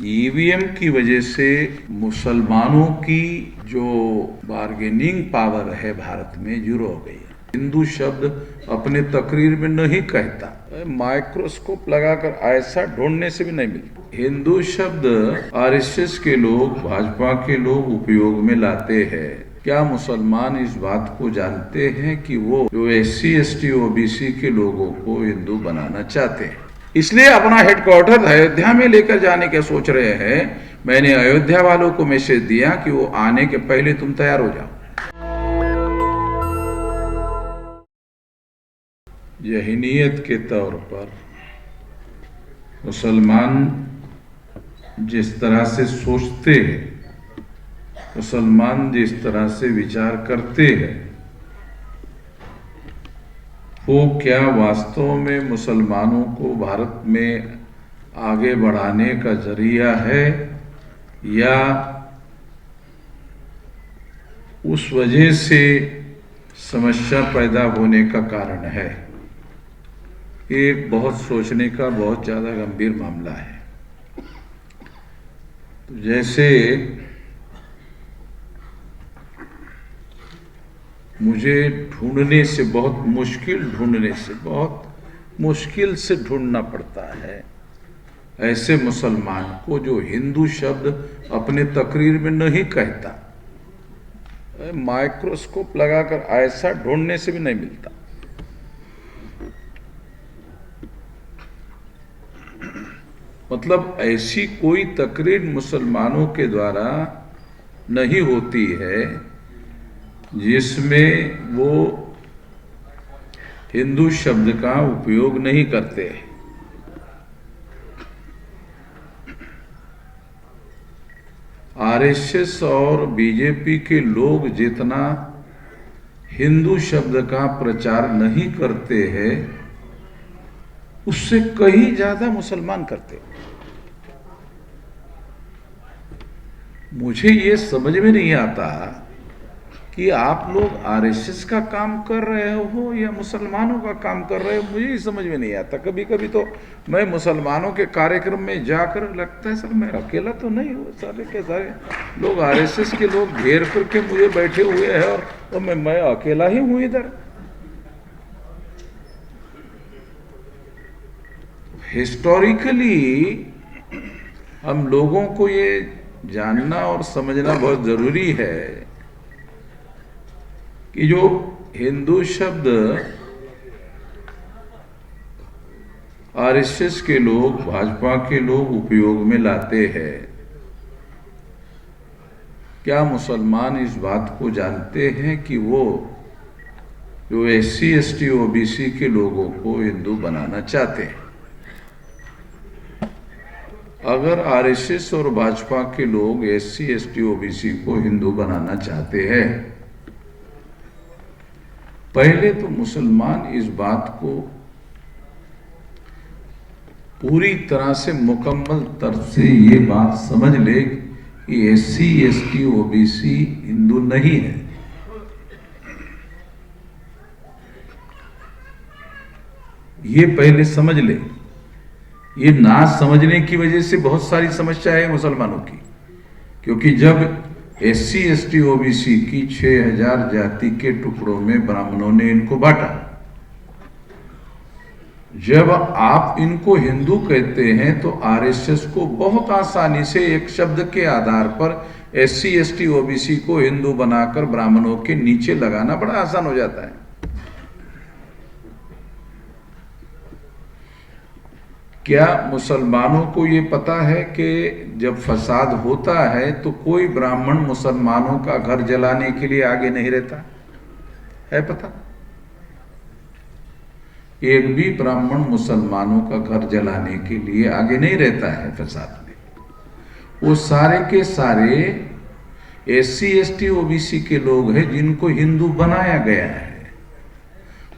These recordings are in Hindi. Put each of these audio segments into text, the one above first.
ईवीएम की वजह से मुसलमानों की जो बार्गेनिंग पावर है भारत में जीरो हो गई है। हिंदू शब्द अपने तकरीर में नहीं कहता, माइक्रोस्कोप लगाकर ऐसा ढूंढने से भी नहीं मिलता। हिंदू शब्द आरएसएस के लोग, भाजपा के लोग उपयोग में लाते हैं। क्या मुसलमान इस बात को जानते हैं कि वो जो SC ST OBC के लोगों को हिंदू बनाना चाहते हैं, इसलिए अपना हेडक्वार्टर अयोध्या में लेकर जाने के सोच रहे हैं। मैंने अयोध्या वालों को मैसेज दिया कि वो आने के पहले तुम तैयार हो जाओ। जहनीयत के तौर पर मुसलमान जिस तरह से सोचते हैं, मुसलमान जिस तरह से विचार करते हैं, वो क्या वास्तव में मुसलमानों को भारत में आगे बढ़ाने का जरिया है या उस वजह से समस्या पैदा होने का कारण है? एक बहुत सोचने का बहुत ज़्यादा गंभीर मामला है। तो जैसे मुझे ढूंढने से बहुत मुश्किल से ढूंढना पड़ता है ऐसे मुसलमान को जो हिंदू शब्द अपने तकरीर में नहीं कहता, माइक्रोस्कोप लगाकर ऐसा ढूंढने से भी नहीं मिलता। मतलब ऐसी कोई तकरीर मुसलमानों के द्वारा नहीं होती है जिसमें वो हिंदू शब्द का उपयोग नहीं करते। आरएसएस और बीजेपी के लोग जितना हिंदू शब्द का प्रचार नहीं करते हैं, उससे कहीं ज्यादा मुसलमान करते। मुझे ये समझ में नहीं आता कि आप लोग आरएसएस का काम कर रहे हो या मुसलमानों का काम कर रहे हो, मुझे ही समझ में नहीं आता। कभी कभी तो मैं मुसलमानों के कार्यक्रम में जाकर लगता है सर मैं अकेला तो नहीं हूँ, सारे के सारे लोग आरएसएस के लोग घेर करके मुझे बैठे हुए हैं और तो मैं अकेला ही हूँ इधर। हिस्टोरिकली हम लोगों को ये जानना और समझना बहुत जरूरी है कि जो हिंदू शब्द आरएसएस के लोग, भाजपा के लोग उपयोग में लाते हैं, क्या मुसलमान इस बात को जानते हैं कि वो जो SC ST OBC के लोगों को हिंदू बनाना चाहते हैं? अगर आरएसएस और भाजपा के लोग SC ST OBC को हिंदू बनाना चाहते हैं, पहले तो मुसलमान इस बात को पूरी तरह से मुकम्मल तरफ से ये बात समझ ले कि SC ST OBC हिंदू नहीं है। ये पहले समझ ले। ये ना समझने की वजह से बहुत सारी समस्या है मुसलमानों की, क्योंकि जब SC ST OBC की 6000 जाति के टुकड़ों में ब्राह्मणों ने इनको बांटा, जब आप इनको हिंदू कहते हैं तो आरएसएस को बहुत आसानी से एक शब्द के आधार पर SC ST OBC को हिंदू बनाकर ब्राह्मणों के नीचे लगाना बड़ा आसान हो जाता है। क्या मुसलमानों को ये पता है कि जब फसाद होता है तो कोई ब्राह्मण मुसलमानों का घर जलाने के लिए आगे नहीं रहता है? पता? एक भी ब्राह्मण मुसलमानों का घर जलाने के लिए आगे नहीं रहता है फसाद में। वो सारे के सारे SC ST OBC के लोग हैं जिनको हिंदू बनाया गया है,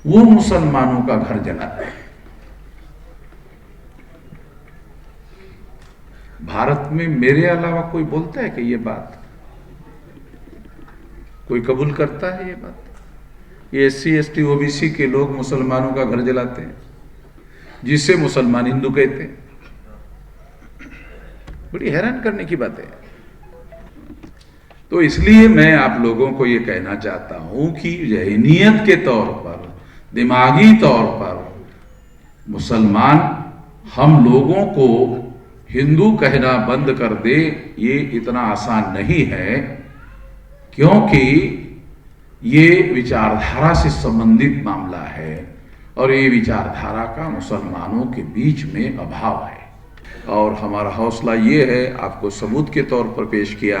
वो मुसलमानों का घर जलाते हैं। भारत में मेरे अलावा कोई बोलता है कि ये बात कोई कबूल करता है? ये बात ये SC ST OBC के लोग मुसलमानों का घर जलाते हैं, जिसे मुसलमान हिंदू कहते हैं। बड़ी हैरान करने की बात है। तो इसलिए मैं आप लोगों को ये कहना चाहता हूं कि जहनीयत के तौर पर, दिमागी तौर पर मुसलमान हम लोगों को हिंदू कहना बंद कर दे, ये इतना आसान नहीं है, क्योंकि ये विचारधारा से संबंधित मामला है और ये विचारधारा का मुसलमानों के बीच में अभाव है। और हमारा हौसला ये है, आपको सबूत के तौर पर पेश किया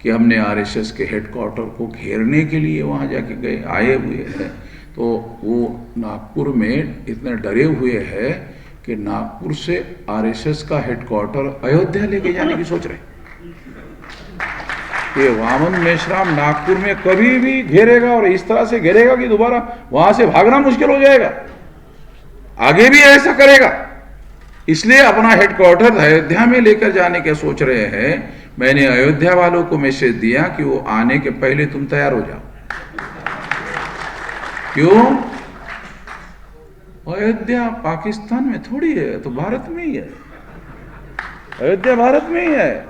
कि हमने आरएसएस के हेडक्वार्टर को घेरने के लिए वहाँ जाके गए, आए हुए हैं। तो वो नागपुर में इतने डरे हुए हैं कि नागपुर से आरएसएस का हेडक्वार्टर अयोध्या लेके जाने की सोच रहे। ये वामन मेश्राम नागपुर में कभी भी घेरेगा और इस तरह से घेरेगा कि दोबारा वहां से भागना मुश्किल हो जाएगा, आगे भी ऐसा करेगा। इसलिए अपना हेडक्वार्टर अयोध्या में लेकर जाने के सोच रहे हैं। मैंने अयोध्या वालों को मैसेज दिया कि वो आने के पहले तुम तैयार हो जाओ। क्यों? अयोध्या पाकिस्तान में थोड़ी है, तो भारत में ही है। अयोध्या भारत में ही है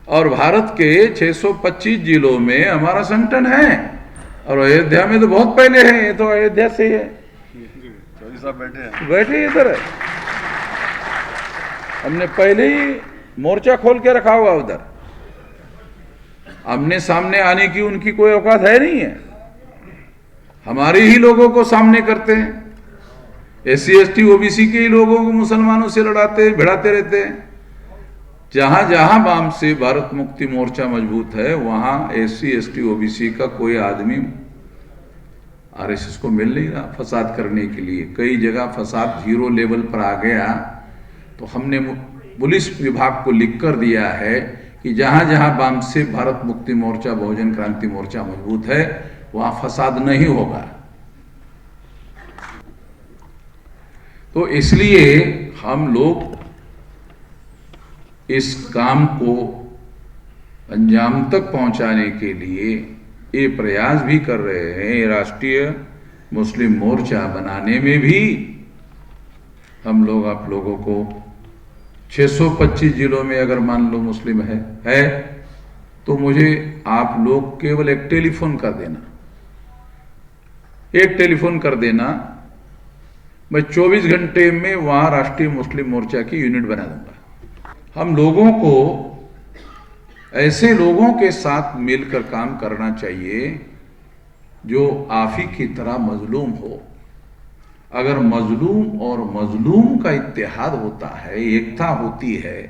और भारत के 625 जिलों में हमारा संगठन है और अयोध्या में तो बहुत पहले है। ये तो अयोध्या से है, बैठे इधर है। हमने पहले ही मोर्चा खोल के रखा हुआ उधर। आमने सामने आने की उनकी कोई औकात है नहीं है। हमारे ही लोगों को सामने करते हैं, SC ST OBC के ही लोगों को मुसलमानों से लड़ाते भिड़ाते रहते हैं। जहां जहां वाम से भारत मुक्ति मोर्चा मजबूत है, वहां SC ST OBC का कोई आदमी आरएसएस को मिल नहीं रहा फसाद करने के लिए। कई जगह फसाद 0 लेवल पर आ गया, तो हमने पुलिस विभाग को लिख कर दिया है कि जहां जहां वाम से भारत मुक्ति मोर्चा, बहुजन क्रांति मोर्चा मजबूत है, वहां फसाद नहीं होगा। तो इसलिए हम लोग इस काम को अंजाम तक पहुंचाने के लिए ये प्रयास भी कर रहे हैं। राष्ट्रीय मुस्लिम मोर्चा बनाने में भी हम लोग आप लोगों को 625 जिलों में अगर मान लो मुस्लिम है तो मुझे आप लोग केवल एक टेलीफोन कर देना, एक टेलीफोन कर देना, मैं 24 घंटे में वहां राष्ट्रीय मुस्लिम मोर्चा की यूनिट बना दूंगा। हम लोगों को ऐसे लोगों के साथ मिलकर काम करना चाहिए जो आप ही की तरह मजलूम हो। अगर मजलूम और मजलूम का इत्तेहाद होता है, एकता होती है,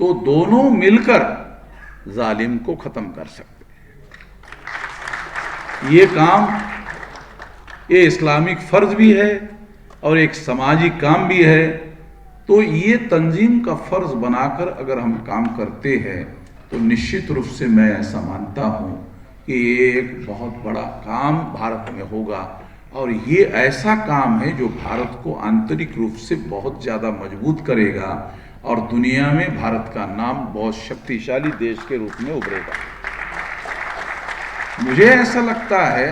तो दोनों मिलकर जालिम को खत्म कर सकते हैं। ये काम, ये इस्लामिक फर्ज भी है और एक सामाजिक काम भी है। तो ये तंजीम का फर्ज बनाकर अगर हम काम करते हैं तो निश्चित रूप से मैं ऐसा मानता हूं कि ये एक बहुत बड़ा काम भारत में होगा और ये ऐसा काम है जो भारत को आंतरिक रूप से बहुत ज़्यादा मजबूत करेगा और दुनिया में भारत का नाम बहुत शक्तिशाली देश के रूप में उभरेगा। मुझे ऐसा लगता है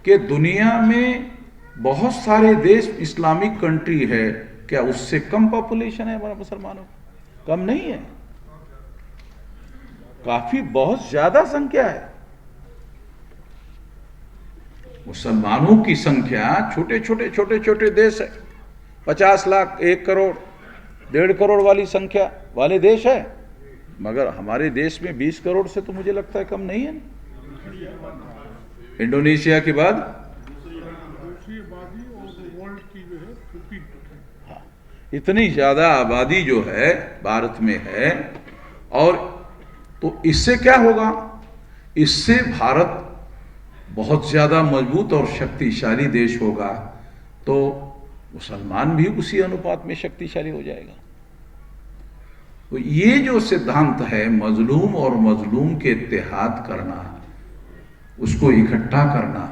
कि दुनिया में बहुत सारे देश इस्लामिक कंट्री है, क्या उससे कम पॉपुलेशन है हमारा मुसलमानों? कम नहीं है, काफी बहुत ज्यादा संख्या है। मुसलमानों की संख्या छोटे छोटे देश है, 50 लाख, 1 करोड़, 1.5 करोड़ वाली संख्या वाले देश है, मगर हमारे देश में 20 करोड़ से तो मुझे लगता है कम नहीं है। इंडोनेशिया के बाद हाँ, इतनी ज्यादा आबादी जो है भारत में है। और तो इससे क्या होगा? इससे भारत बहुत ज्यादा मजबूत और शक्तिशाली देश होगा, तो मुसलमान भी उसी अनुपात में शक्तिशाली हो जाएगा। तो ये जो सिद्धांत है, मजलूम और मजलूम के इत्तेहाद करना, उसको इकट्ठा करना,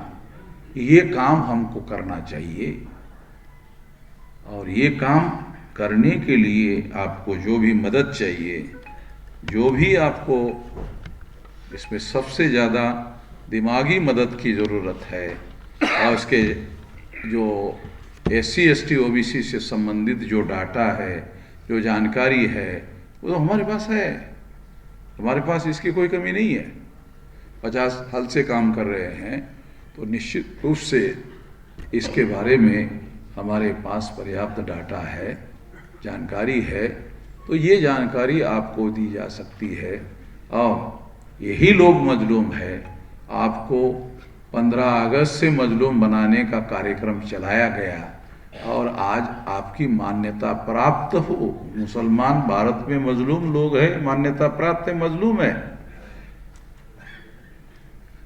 ये काम हमको करना चाहिए। और ये काम करने के लिए आपको जो भी मदद चाहिए, जो भी आपको इसमें सबसे ज़्यादा दिमागी मदद की ज़रूरत है, और इसके जो SC ST OBC से संबंधित जो डाटा है, जो जानकारी है, वो तो हमारे पास है, हमारे पास इसकी कोई कमी नहीं है। 50 साल से काम कर रहे हैं, तो निश्चित रूप से इसके बारे में हमारे पास पर्याप्त डाटा है, जानकारी है। तो ये जानकारी आपको दी जा सकती है और यही लोग मजलूम है। आपको 15 अगस्त से मजलूम बनाने का कार्यक्रम चलाया गया और आज आपकी मान्यता प्राप्त हो। मुसलमान भारत में मजलूम लोग हैं, मान्यता प्राप्त है, मजलूम है।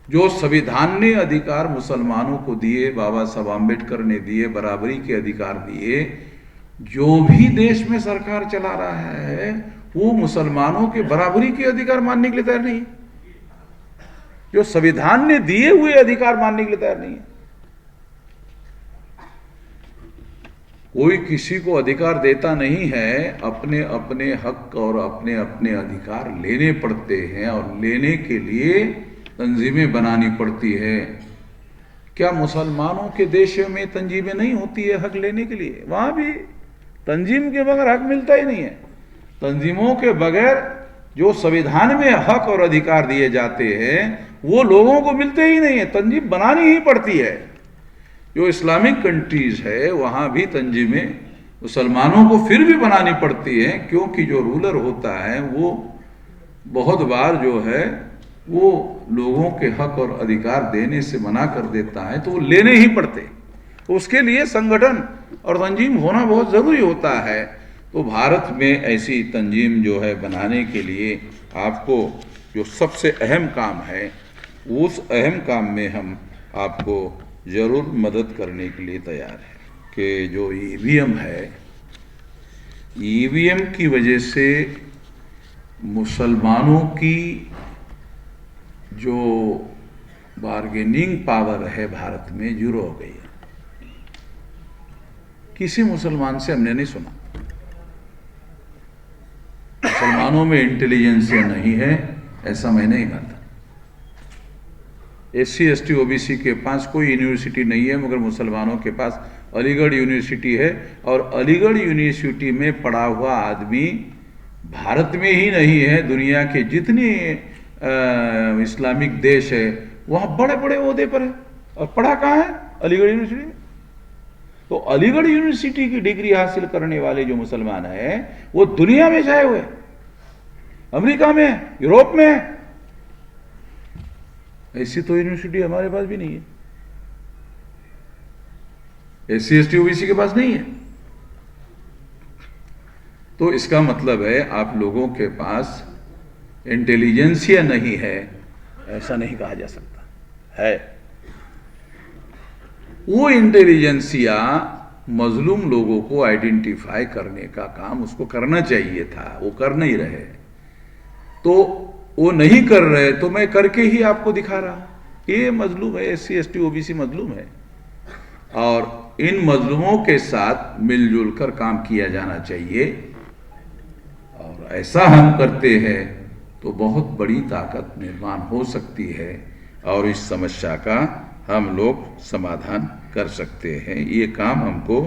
जो संविधान ने अधिकार मुसलमानों को दिए, बाबा साहब आम्बेडकर ने दिए, बराबरी के अधिकार दिए, जो भी देश में सरकार चला रहा है वो मुसलमानों के बराबरी के अधिकार मानने के लिए तैयार नहीं है। जो संविधान ने दिए हुए अधिकार मानने के लिए तैयार नहीं है। कोई किसी को अधिकार देता नहीं है, अपने अपने हक और अपने अपने अधिकार लेने पड़ते हैं और लेने के लिए तंजीमें बनानी पड़ती है। क्या मुसलमानों के देश में तंजीमें नहीं होती है हक लेने के लिए? वहां भी तंजीम के बगैर हक मिलता ही नहीं है। तंजीमों के बगैर जो संविधान में हक और अधिकार दिए जाते हैं वो लोगों को मिलते ही नहीं है, तंजीम बनानी ही पड़ती है। जो इस्लामिक कंट्रीज है वहां भी तंजीमें मुसलमानों को फिर भी बनानी पड़ती है, क्योंकि जो रूलर होता है वो बहुत बार जो है वो लोगों के हक और अधिकार देने से मना कर देता है, तो वो लेने ही पड़ते। तो उसके लिए संगठन और तंजीम होना बहुत ज़रूरी होता है। तो भारत में ऐसी तंजीम जो है बनाने के लिए आपको जो सबसे अहम काम है, उस अहम काम में हम आपको ज़रूर मदद करने के लिए तैयार हैं। कि जो ईवीएम है, ईवीएम की वजह से मुसलमानों की जो बार्गेनिंग पावर है भारत में जीरो हो गई है। किसी मुसलमान से हमने नहीं सुना। मुसलमानों में इंटेलिजेंसिया नहीं है ऐसा मैं नहीं मानता। SC ST OBC के पास कोई यूनिवर्सिटी नहीं है, मगर मुसलमानों के पास अलीगढ़ यूनिवर्सिटी है, और अलीगढ़ यूनिवर्सिटी में पढ़ा हुआ आदमी भारत में ही नहीं है, दुनिया के जितने इस्लामिक देश है वहाँ बड़े बड़े ओहदे पर है। और पढ़ा कहाँ है? अलीगढ़ यूनिवर्सिटी में। तो अलीगढ़ यूनिवर्सिटी की डिग्री हासिल करने वाले जो मुसलमान हैं वो दुनिया में छाए हुए, अमेरिका में, यूरोप में। ऐसी तो यूनिवर्सिटी हमारे पास भी नहीं है, SC ST OBC के पास नहीं है। तो इसका मतलब है आप लोगों के पास इंटेलिजेंसिया नहीं है, ऐसा नहीं कहा जा सकता है। वो इंटेलिजेंसिया मजलूम लोगों को आइडेंटिफाई करने का काम उसको करना चाहिए था, वो कर नहीं रहे। तो वो नहीं कर रहे तो मैं करके ही आपको दिखा रहा हूं। ये मजलूम है, SC ST OBC मजलूम है, और इन मजलूमों के साथ मिलजुल कर काम किया जाना चाहिए। और ऐसा हम करते हैं तो बहुत बड़ी ताकत निर्माण हो सकती है और इस समस्या का हम लोग समाधान कर सकते हैं। ये काम हमको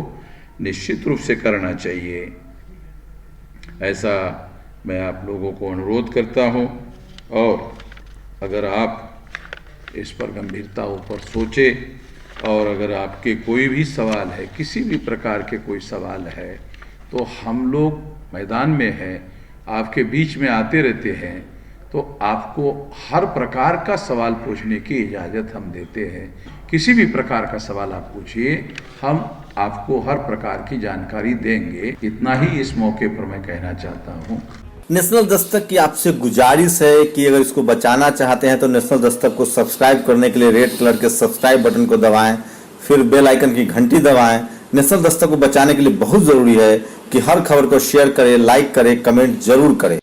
निश्चित रूप से करना चाहिए, ऐसा मैं आप लोगों को अनुरोध करता हूं। और अगर आप इस पर गंभीरता ऊपर सोचे और अगर आपके कोई भी सवाल है, किसी भी प्रकार के कोई सवाल है, तो हम लोग मैदान में हैं, आपके बीच में आते रहते हैं। तो आपको हर प्रकार का सवाल पूछने की इजाज़त हम देते हैं। किसी भी प्रकार का सवाल आप पूछिए, हम आपको हर प्रकार की जानकारी देंगे। इतना ही इस मौके पर मैं कहना चाहता हूँ। नेशनल दस्तक की आपसे गुजारिश है कि अगर इसको बचाना चाहते हैं तो नेशनल दस्तक को सब्सक्राइब करने के लिए रेड कलर के सब्सक्राइब बटन को दबाएं, फिर बेल आइकन की घंटी दबाएं। नेशनल दस्तक को बचाने के लिए बहुत जरूरी है कि हर खबर को शेयर करें, लाइक करें, कमेंट जरूर करें।